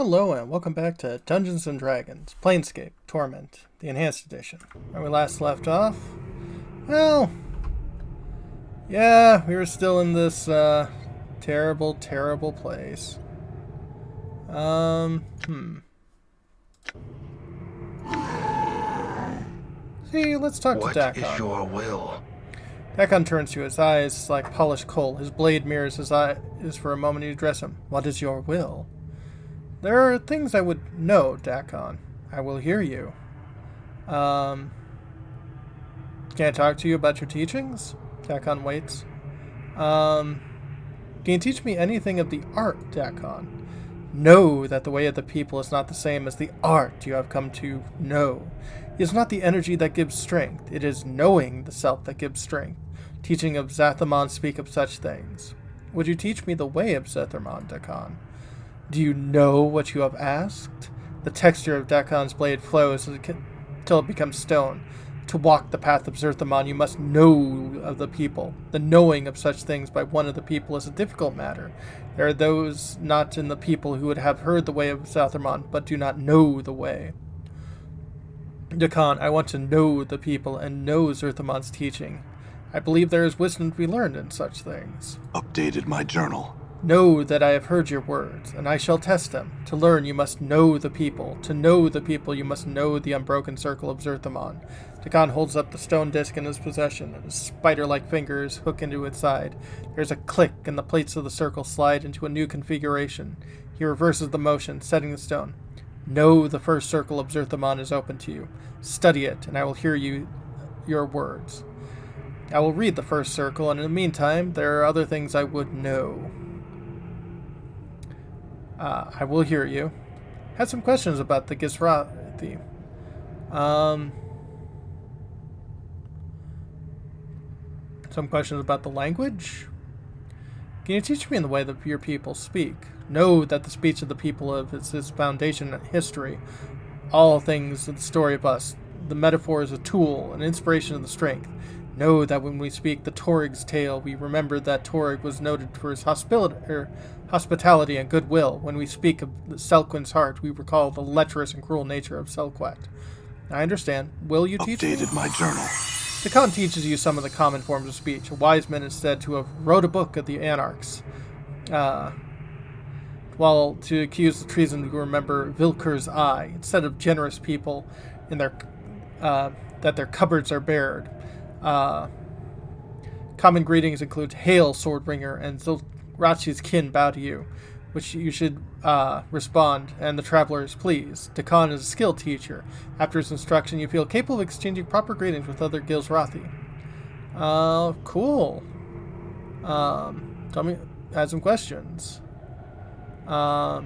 Hello and welcome back to Dungeons & Dragons, Planescape, Torment, the Enhanced Edition. Where we last left off, well, yeah, we were still in this, terrible, terrible place. See, let's talk to Dak'kon. What is your will? Dak'kon turns to you, his eyes like polished coal. His blade mirrors his eyes for a moment you address him. What is your will? There are things I would know, Dak'kon. I will hear you. Can I talk to you about your teachings? Dak'kon waits. Can you teach me anything of the art, Dak'kon? Know that the way of the people is not the same as the art you have come to know. It is not the energy that gives strength. It is knowing the self that gives strength. Teaching of Zerthimon speak of such things. Would you teach me the way of Zerthimon, Dak'kon? Do you know what you have asked? The texture of Dak'kon's blade flows until it becomes stone. To walk the path of Zerthimon, you must know of the people. The knowing of such things by one of the people is a difficult matter. There are those not in the people who would have heard the way of Zerthimon, but do not know the way. Dak'kon, I want to know the people and know Zerthimon's teaching. I believe there is wisdom to be learned in such things. Updated my journal. Know that I have heard your words, and I shall test them. To learn, you must know the people. To know the people, you must know the unbroken circle of Zerthimon. Dak'kon holds up the stone disc in his possession, and his spider-like fingers hook into its side. There's a click, and the plates of the circle slide into a new configuration. He reverses the motion, setting the stone. Know the first circle of Zerthimon is open to you. Study it, and I will hear your words. I will read the first circle, and in the meantime, there are other things I would know. I will hear you. Had some questions about the Githzerai. Some questions about the language. Can you teach me in the way that your people speak? Know that the speech of the people is its foundation and history. All things are the story of us. The metaphor is a tool, an inspiration of the strength. Know that when we speak the Torig's tale, we remember that Torig was noted for his hospitality and goodwill. When we speak of Selquin's heart, we recall the lecherous and cruel nature of Selquet. I understand. Will you teach me? Updated my journal. Dak'kon teaches you some of the common forms of speech. A wise man is said to have wrote a book of the anarchs. While to accuse the treason, we remember Vilker's eye. Instead of generous people in their that their cupboards are bared. Common greetings include Hail, Swordbringer, and Zilrachi's kin bow to you, which you should respond, and the traveler is pleased. Dak'kon is a skilled teacher. After his instruction, you feel capable of exchanging proper greetings with other Githzerai. Cool. Tell me, I had some questions. Of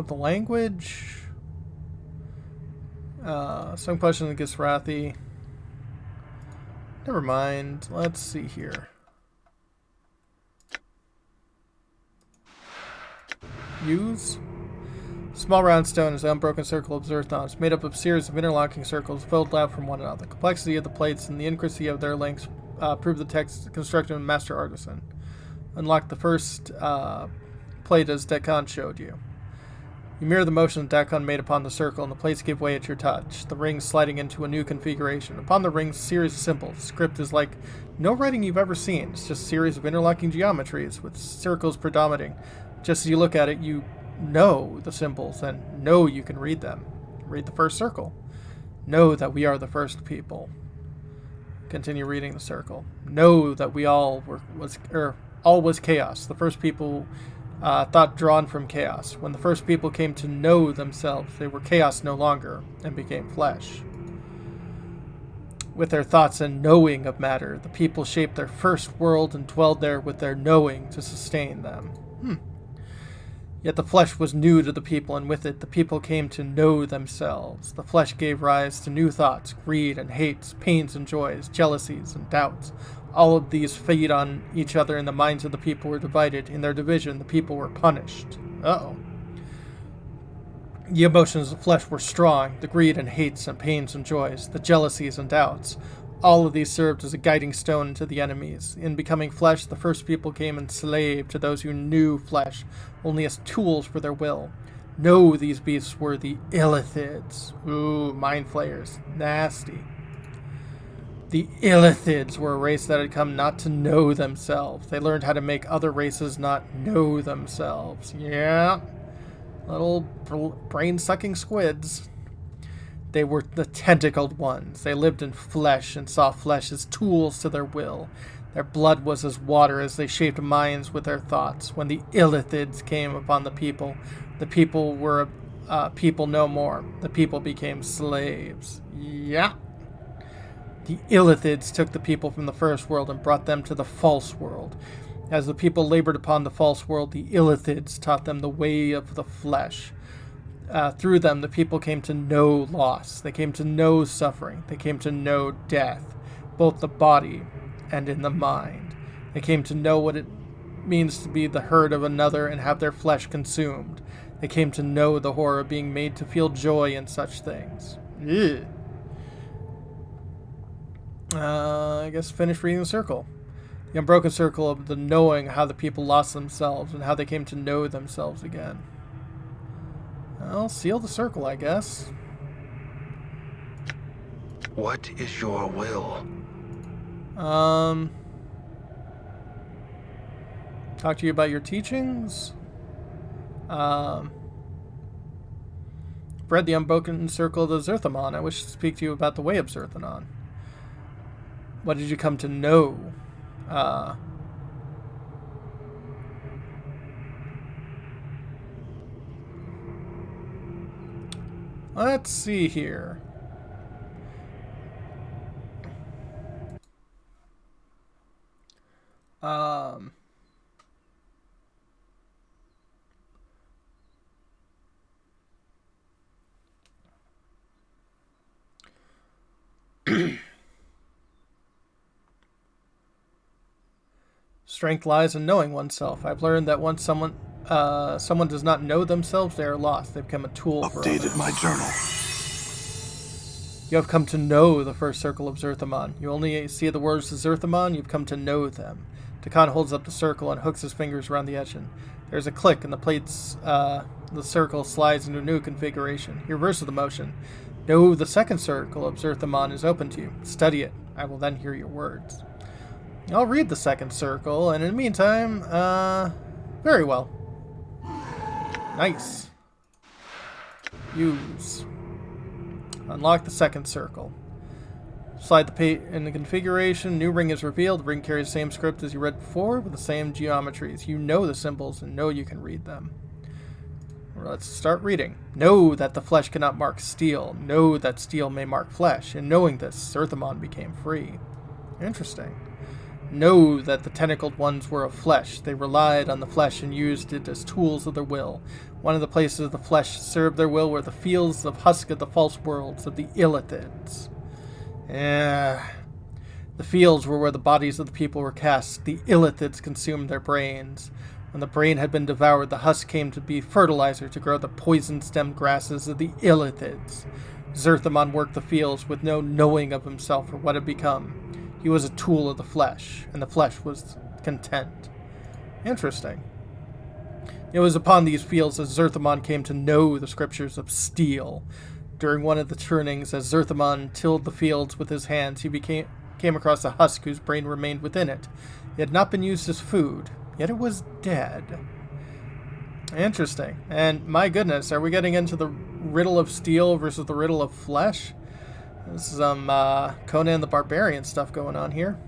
the language. Some questions of Githzerai. Never mind. Let's see here. Use. Small round stone is the unbroken circle of Zerthimon. It's made up of a series of interlocking circles filled out from one another. The complexity of the plates and the intricacy of their lengths prove the text constructed of a master artisan. Unlock the first plate as Dak'kon showed you. You mirror the motion Dak'kon made upon the circle, and the plates give way at your touch, the rings sliding into a new configuration. Upon the rings, a series of symbols. The script is like no writing you've ever seen. It's just a series of interlocking geometries, with circles predominating. Just as you look at it, you know the symbols, and know you can read them. Read the first circle. Know that we are the first people. Continue reading the circle. Know that we all was chaos. The first people thought drawn from chaos. When the first people came to know themselves, they were chaos no longer and became flesh. With their thoughts and knowing of matter, the people shaped their first world and dwelled there with their knowing to sustain them. Yet the flesh was new to the people, and with it the people came to know themselves. The flesh gave rise to new thoughts, greed and hates, pains and joys, jealousies and doubts. All of these feed on each other, and the minds of the people were divided. In their division, the people were punished. The emotions of the flesh were strong, the greed and hates and pains and joys, the jealousies and doubts. All of these served as a guiding stone to the enemies. In becoming flesh, the first people came enslaved to those who knew flesh only as tools for their will. No, these beasts were the Illithids. Ooh, mind flayers. Nasty. The Illithids were a race that had come not to know themselves. They learned how to make other races not know themselves. Yeah. Little brain-sucking squids. They were the tentacled ones. They lived in flesh and saw flesh as tools to their will. Their blood was as water as they shaped minds with their thoughts. When the Illithids came upon the people were people no more. The people became slaves. Yeah. The Illithids took the people from the first world and brought them to the false world. As the people labored upon the false world, the Illithids taught them the way of the flesh. Through them, the people came to know loss. They came to know suffering. They came to know death, both the body and in the mind. They came to know what it means to be the herd of another and have their flesh consumed. They came to know the horror of being made to feel joy in such things. Ugh. I guess finish reading the circle. The Unbroken Circle of the knowing how the people lost themselves and how they came to know themselves again. I'll seal the circle, I guess. What is your will? Talk to you about your teachings. Read the Unbroken Circle of the Zerthimon. I wish to speak to you about the way of Zerthimon. What did you come to know? Let's see here. Strength lies in knowing oneself. I've learned that once someone does not know themselves, they are lost. They become a tool for others. Updated my journal. You have come to know the first circle of Zerthimon. You only see the words of Zerthimon, you've come to know them. Dak'kon holds up the circle and hooks his fingers around the edge. There's a click, and the circle slides into a new configuration. He reverses the motion. Know the second circle of Zerthimon is open to you. Study it. I will then hear your words. I'll read the second circle, and in the meantime, very well. Nice. Use. Unlock the second circle. Slide the page in the configuration. New ring is revealed. The ring carries the same script as you read before with the same geometries. You know the symbols and know you can read them. Let's start reading. Know that the flesh cannot mark steel. Know that steel may mark flesh. In knowing this, Zerthimon became free. Interesting. Know that the tentacled ones were of flesh. They relied on the flesh and used it as tools of their will. One of the places the flesh served their will were the fields of husk of the false worlds of the Illithids. The fields were where the bodies of the people were cast. The Illithids consumed their brains. When the brain had been devoured, the husk came to be fertilizer to grow the poison-stemmed grasses of the Illithids. Zerthimon worked the fields with no knowing of himself or what had become. He was a tool of the flesh, and the flesh was content. Interesting. It was upon these fields that Zerthimon came to know the scriptures of steel. During one of the turnings, as Zerthimon tilled the fields with his hands, he came across a husk whose brain remained within it. It had not been used as food, yet it was dead. Interesting. And my goodness, are we getting into the riddle of steel versus the riddle of flesh? This is some Conan the Barbarian stuff going on here.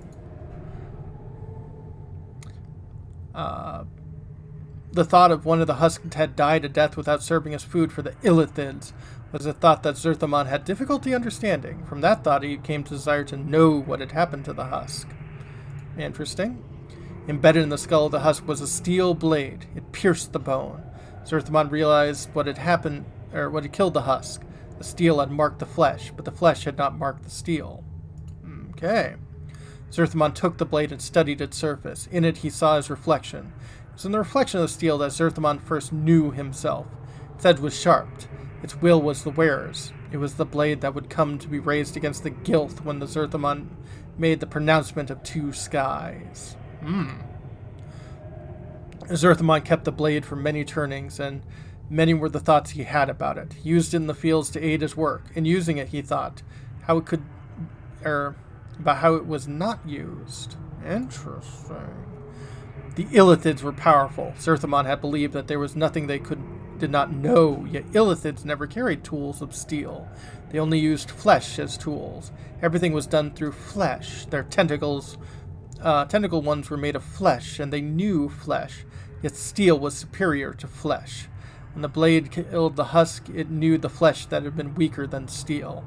The thought of one of the husks had died a death without serving as food for the Illithids was a thought that Zerthimon had difficulty understanding. From that thought, he came to desire to know what had happened to the husk. Interesting. Embedded in the skull of the husk was a steel blade. It pierced the bone. Zerthimon realized what had happened, or what had killed the husk. The steel had marked the flesh, but the flesh had not marked the steel. Okay. Zerthimon took the blade and studied its surface. In it, he saw his reflection. It was in the reflection of the steel that Zerthimon first knew himself. Its edge was sharp. Its will was the wearer's. It was the blade that would come to be raised against the Gilth when the Zerthimon made the pronouncement of two skies. Zerthimon kept the blade for many turnings, and many were the thoughts he had about it. He used it in the fields to aid his work. In using it, he thought about how it was not used. Interesting. The Illithids were powerful. Zerthimon had believed that there was nothing they did not know, yet Illithids never carried tools of steel. They only used flesh as tools. Everything was done through flesh. Their tentacle ones were made of flesh, and they knew flesh, yet steel was superior to flesh. When the blade killed the husk, it knew the flesh that had been weaker than steel.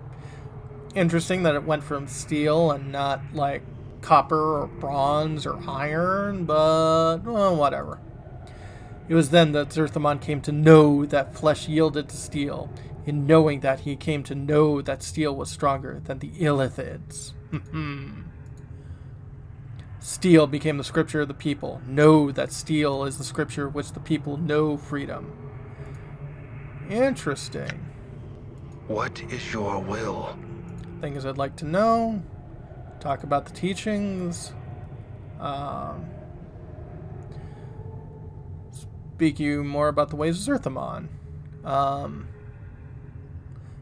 Interesting that it went from steel and not like copper or bronze or iron, but well, whatever. It was then that Zerthimon came to know that flesh yielded to steel. In knowing that, he came to know that steel was stronger than the Illithids. Steel became the scripture of the people. Know that steel is the scripture which the people know freedom. Interesting. What is your will? Things I'd like to know. Talk about the teachings. Speak you more about the ways of Zerthimon.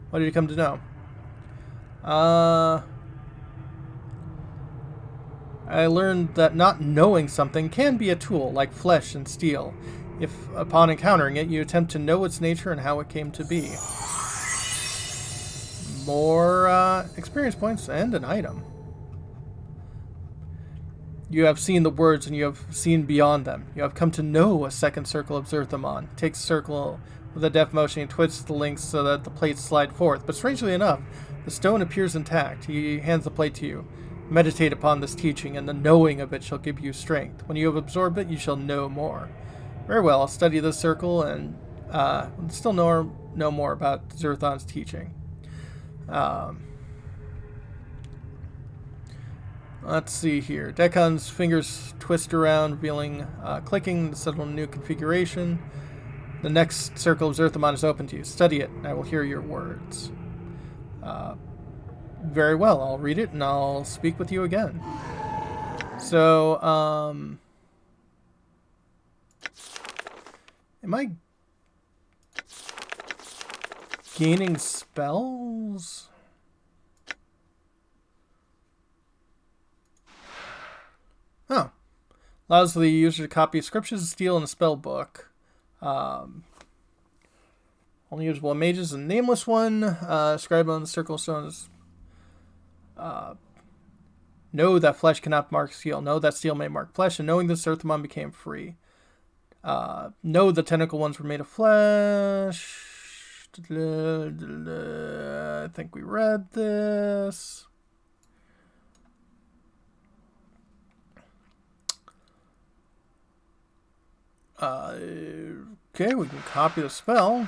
What did you come to know? I learned that not knowing something can be a tool, like flesh and steel, if upon encountering it you attempt to know its nature and how it came to be. More experience points and an item. You have seen the words and you have seen beyond them. You have come to know a second circle of Zerthimon. Takes a circle with a deft motion and twists the links so that the plates slide forth. But strangely enough, the stone appears intact. He hands the plate to you. Meditate upon this teaching, and the knowing of it shall give you strength. When you have absorbed it, you shall know more. Very well, I'll study this circle and still know more about Zerthon's teaching. Let's see here. Dak'kon's fingers twist around, revealing clicking to settle a new configuration. The next circle of Zerthimon is open to you. Study it, and I will hear your words. Very well, I'll read it, and I'll speak with you again. So, am I gaining spells? Oh. Allows the user to copy scriptures of steel in a spell book. Only usable on mages. And Nameless One. Scribed on the circle stone is... know that flesh cannot mark steel. Know that steel may mark flesh. And knowing this, Zerthimon became free. Know the tentacle ones were made of flesh. I think we read this. Okay, we can copy the spell.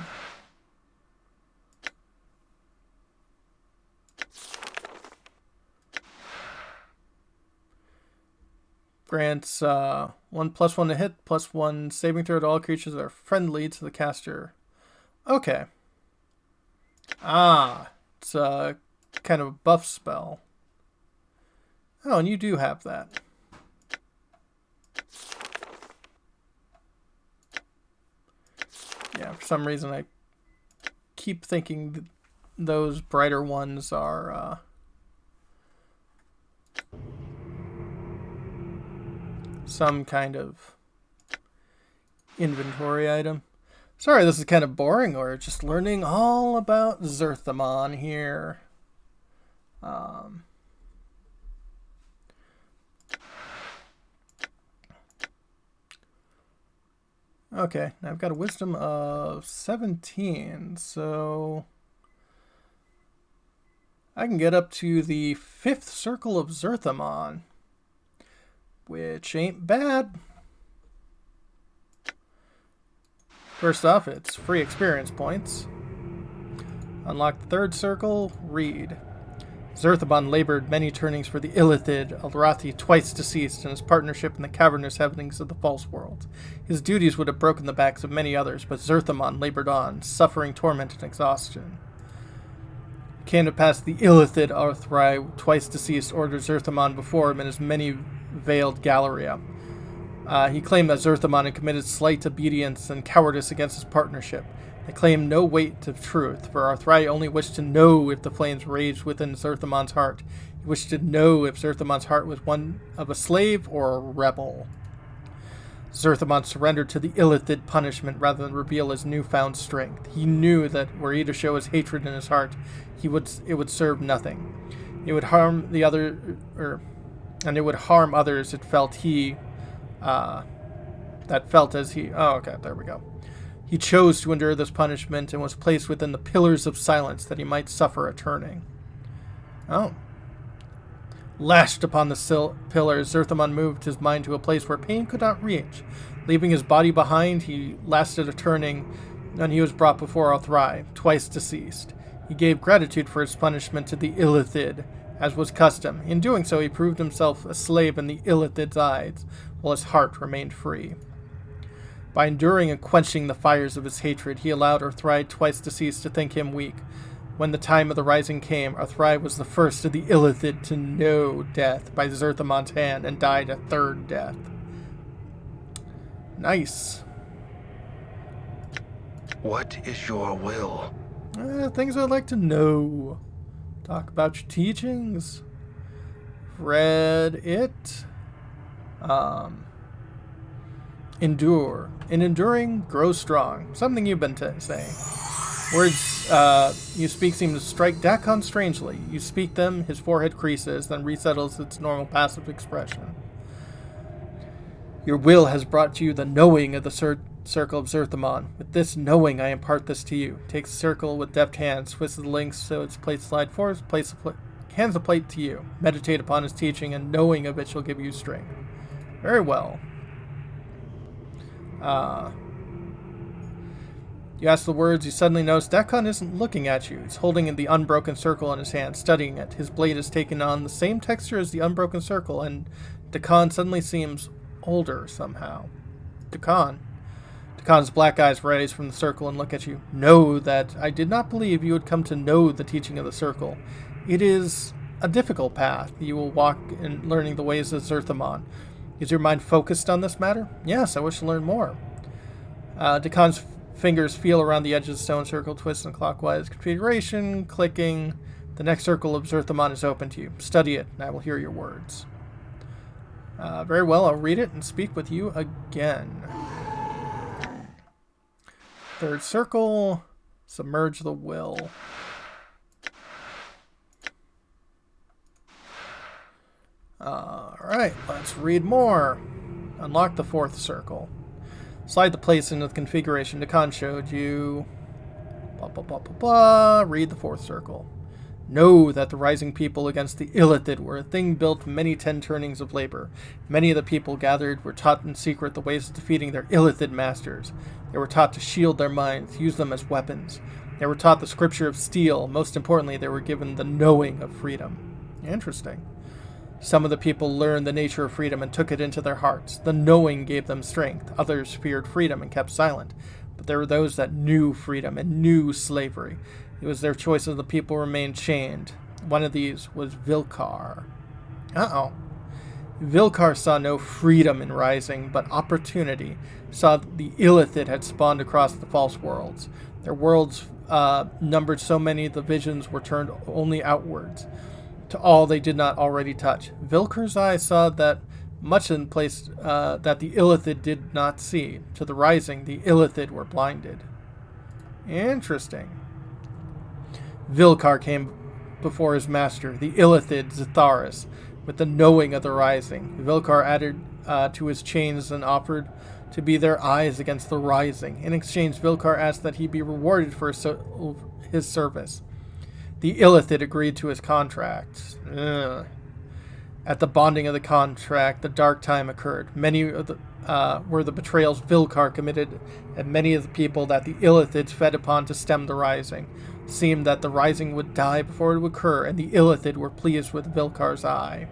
Grants 1+1 to hit, +1 saving throw to all creatures that are friendly to the caster. Okay. It's a kind of a buff spell. Oh, and you do have that. Yeah, for some reason I keep thinking those brighter ones are some kind of inventory item. Sorry, this is kind of boring. We're just learning all about Zerthimon here. Okay, now I've got a wisdom of 17, so I can get up to the 5th circle of Zerthimon, which ain't bad. First off, it's free experience points. Unlock the 3rd circle, read. Zerthimon labored many turnings for the Illithid, Elrathi twice deceased, and his partnership in the cavernous heavenings of the false world. His duties would have broken the backs of many others, but Zerthimon labored on, suffering torment and exhaustion. came to pass the Illithid Arthrai, twice deceased, ordered Zerthimon before him in his many veiled Galleria. He claimed that Zerthimon had committed slight obedience and cowardice against his partnership. They claimed no weight of truth, for Arthrai only wished to know if the flames raged within Zerthimon's heart. He wished to know if Zerthimon's heart was one of a slave or a rebel. Zerthimon surrendered to the Illithid punishment rather than reveal his newfound strength. He knew that were he to show his hatred in his heart, it would serve nothing. It would harm the other, and it would harm others. It felt as he. Oh, okay, there we go. He chose to endure this punishment and was placed within the pillars of silence that he might suffer a turning. Oh. Lashed upon the pillars, Zerthimon moved his mind to a place where pain could not reach. Leaving his body behind, he lasted a turning, and he was brought before Arthrai, twice deceased. He gave gratitude for his punishment to the Illithid, as was custom. In doing so, he proved himself a slave in the Illithid's eyes, while his heart remained free. By enduring and quenching the fires of his hatred, he allowed Arthrai, twice deceased, to think him weak. When the time of the rising came, Arthrai was the first of the Illithid to know death by Zerthimon's hand and died a third death. Nice. What is your will? Things I'd like to know. Talk about your teachings. Read it. Endure. In enduring, grow strong. Something you've been saying. Words you speak seem to strike Dak'kon strangely. You speak them, his forehead creases, then resettles its normal passive expression. Your will has brought you the knowing of the circle of Zerthimon. With this knowing, I impart this to you. Take the circle with deft hands, twist the links so its plate slide forward, hands the plate to you. Meditate upon his teaching, and knowing of it shall give you strength. Very well. You ask the words, you suddenly notice Dak'kon isn't looking at you. He's holding the unbroken circle in his hand, studying it. His blade has taken on the same texture as the unbroken circle, and Dak'kon suddenly seems older somehow. Dak'kon's black eyes raise from the circle and look at you. Know that I did not believe you would come to know the teaching of the circle. It is a difficult path. You will walk in learning the ways of Zerthimon. Is your mind focused on this matter? Yes, I wish to learn more. Dak'kon's fingers feel around the edge of the stone circle, twisting clockwise configuration, clicking. The next circle of Zerthimon is open to you. Study it, and I will hear your words. Very well, I'll read it and speak with you again. Third circle, submerge the will. Alright, let's read more. Unlock the fourth circle. Slide the place into the configuration Dak'kon showed you. Blah, blah, blah, blah, blah. Read the fourth circle. Know that the rising people against the Illithid were a thing built many 10 turnings of labor. Many of the people gathered were taught in secret the ways of defeating their Illithid masters. They were taught to shield their minds, use them as weapons. They were taught the scripture of steel. Most importantly, they were given the knowing of freedom. Interesting. Some of the people learned the nature of freedom and took it into their hearts. The knowing gave them strength. Others feared freedom and kept silent. But there were those that knew freedom and knew slavery. It was their choice of the people remained chained. One of these was Vilkar. Vilkar saw no freedom in rising, but opportunity. Saw the Illithid had spawned across the false worlds. Their worlds numbered so many the visions were turned only outwards, to all they did not already touch. Vilkar's eyes saw that much in place that the Illithid did not see. To the rising, the Illithid were blinded. Interesting. Vilkar came before his master, the Illithid Zitharis, with the knowing of the rising. Vilkar added to his chains and offered to be their eyes against the rising. In exchange, Vilkar asked that he be rewarded for his service. The Illithid agreed to his contract. At the bonding of the contract, the dark time occurred. Many of the were the betrayals Vilkar committed, and many of the people that the Illithids fed upon to stem the rising. It seemed that the rising would die before it would occur, and the Illithid were pleased with Vilkar's eye.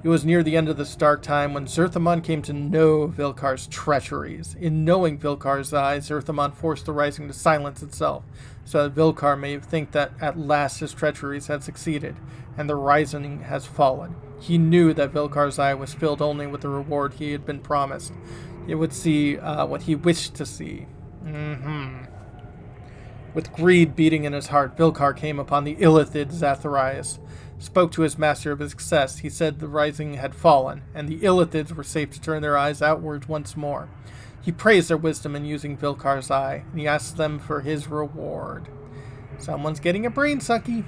It was near the end of this dark time when Zerthimon came to know Vilkar's treacheries. In knowing Vilkar's eyes, Zerthimon forced the Rising to silence itself, so that Vilkar may think that at last his treacheries had succeeded, and the Rising has fallen. He knew that Vilkar's eye was filled only with the reward he had been promised. It would see what he wished to see. With greed beating in his heart, Vilkar came upon the Illithid Zerthimon, spoke to his master of his success. He said the Rising had fallen, and the Illithids were safe to turn their eyes outwards once more. He praised their wisdom in using Vilkar's eye, and he asked them for his reward. Someone's getting a brain sucky.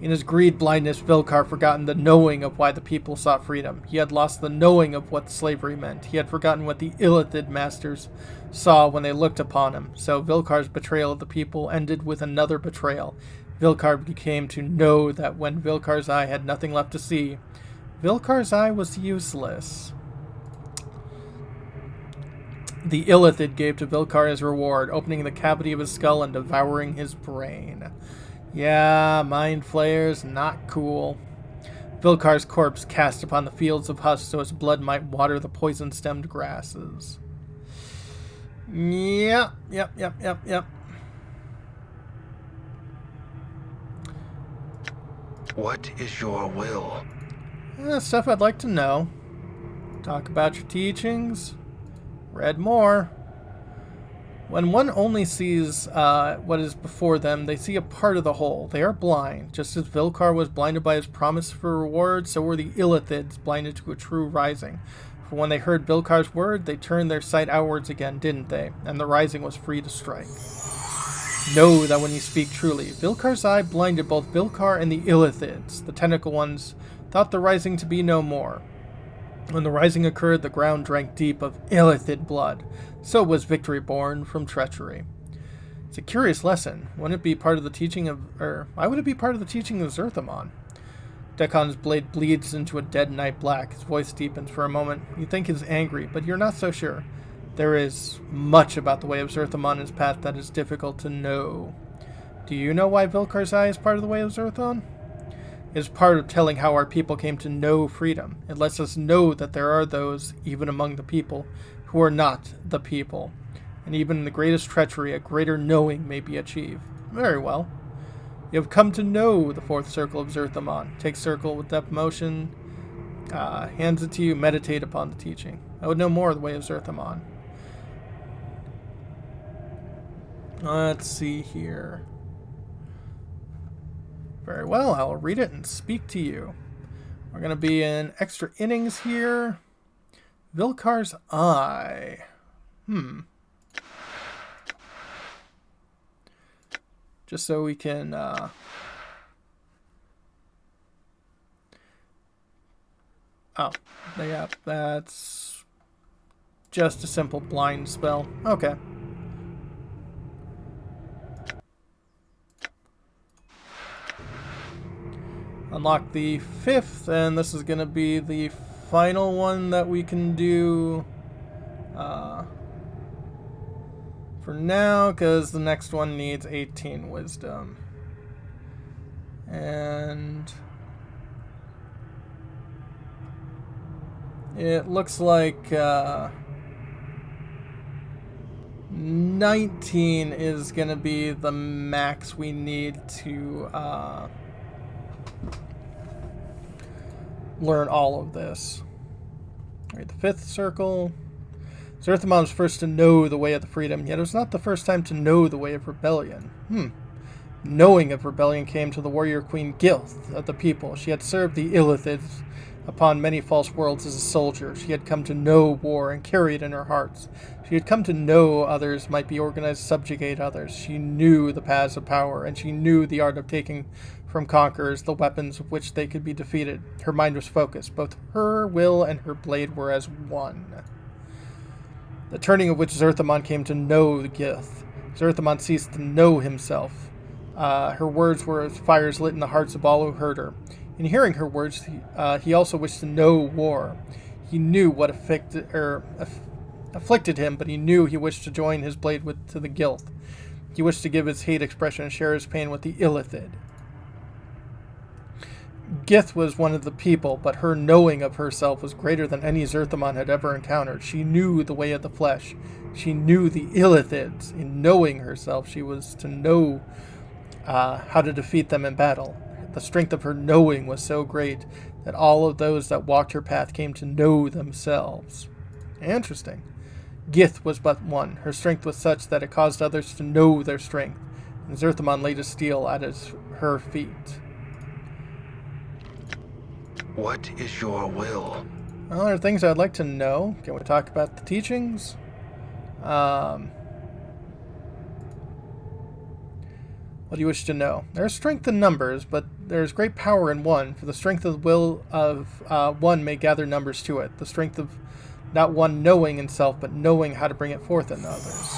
In his greed blindness, Vilkar forgotten the knowing of why the people sought freedom. He had lost the knowing of what slavery meant. He had forgotten what the Illithid masters saw when they looked upon him. So Vilkar's betrayal of the people ended with another betrayal. Vilkar became to know that when Vilkar's eye had nothing left to see, Vilkar's eye was useless. The Illithid gave to Vilkar his reward, opening the cavity of his skull and devouring his brain. Yeah, mind flayers, not cool. Vilkar's corpse cast upon the fields of husk so his blood might water the poison-stemmed grasses. Yep. What is your will? Stuff I'd like to know. Talk about your teachings. Read more. When one only sees what is before them, they see a part of the whole. They are blind. Just as Vilkar was blinded by his promise for reward, so were the Illithids blinded to a true rising. For when they heard Vilkar's word, they turned their sight outwards again, didn't they? And the rising was free to strike. Know that when you speak truly, Vilkar's eye blinded both Vilkar and the Illithids. The tentacle ones thought the rising to be no more. When the rising occurred, the ground drank deep of Illithid blood. So was victory born from treachery. It's a curious lesson. Wouldn't it be part of the teaching of, why would it be part of the teaching of Zerthimon? Dak'kon's blade bleeds into a dead night black. His voice deepens for a moment. You think he's angry, but you're not so sure. There is much about the way of Zerthimon and his path that is difficult to know. Do you know why Vilkar's eye is part of the way of Zerthimon? It is part of telling how our people came to know freedom. It lets us know that there are those, even among the people, who are not the people. And even in the greatest treachery, a greater knowing may be achieved. Very well. You have come to know the fourth circle of Zerthimon. Take circle with depth motion, hands it to you, meditate upon the teaching. I would know more of the way of Zerthimon. Let's see here. Very well, I'll read it and speak to you. We're going to be in extra innings here. Vilkar's eye. Just so we can... Oh, yeah, that's just a simple blind spell. Okay. Unlock the fifth, and this is going to be the final one that we can do for now, because the next one needs 18 wisdom. And it looks like 19 is going to be the max we need to learn all of this. Alright, the fifth circle. Zerthimon was first to know the way of the freedom, yet it was not the first time to know the way of rebellion. Knowing of rebellion came to the warrior queen Gilth of the people. She had served the Illithids upon many false worlds as a soldier. She had come to know war and carry it in her hearts. She had come to know others might be organized to subjugate others. She knew the paths of power, and she knew the art of taking from conquerors the weapons with which they could be defeated. Her mind was focused. Both her will and her blade were as one. The turning of which Zerthimon came to know the Gith. Zerthimon ceased to know himself. Her words were as fires lit in the hearts of all who heard her. In hearing her words, he also wished to know war. He knew what afflicted him, but he knew he wished to join his blade to the Gilth. He wished to give his hate expression and share his pain with the Illithid. Gith was one of the people, but her knowing of herself was greater than any Zerthimon had ever encountered. She knew the way of the flesh. She knew the Illithids. In knowing herself, she was to know how to defeat them in battle. The strength of her knowing was so great that all of those that walked her path came to know themselves. Interesting. Gith was but one. Her strength was such that it caused others to know their strength, and Zerthimon laid his steel at her feet. What is your will? Well, there are things I'd like to know. Can we talk about the teachings? What do you wish to know? There's strength in numbers, but there's great power in one, for the strength of the will of one may gather numbers to it. The strength of not one knowing in self, but knowing how to bring it forth in others.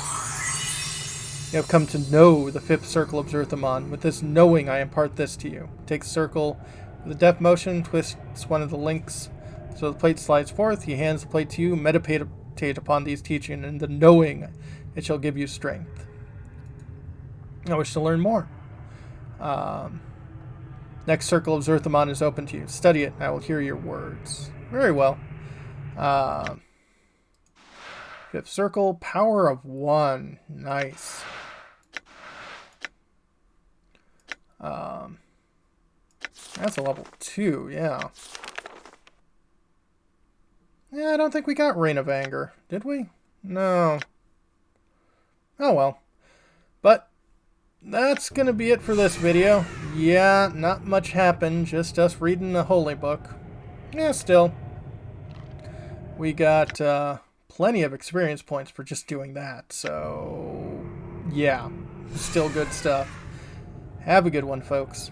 You have come to know the fifth circle of Zerthimon. With this knowing, I impart this to you. Take the circle with a deft motion, twists one of the links so the plate slides forth. He hands the plate to you. Meditate upon these teachings, and the knowing it shall give you strength. I wish to learn more. Next circle of Zerthimon is open to you. Study it, and I will hear your words. Very well. Fifth circle, power of one. Nice. That's a level 2, yeah. Yeah, I don't think we got Reign of Anger. Did we? No. Oh well. But that's going to be it for this video. Yeah, not much happened, just us reading the Holy Book. Yeah, still. We got plenty of experience points for just doing that, so yeah, still good stuff. Have a good one, folks.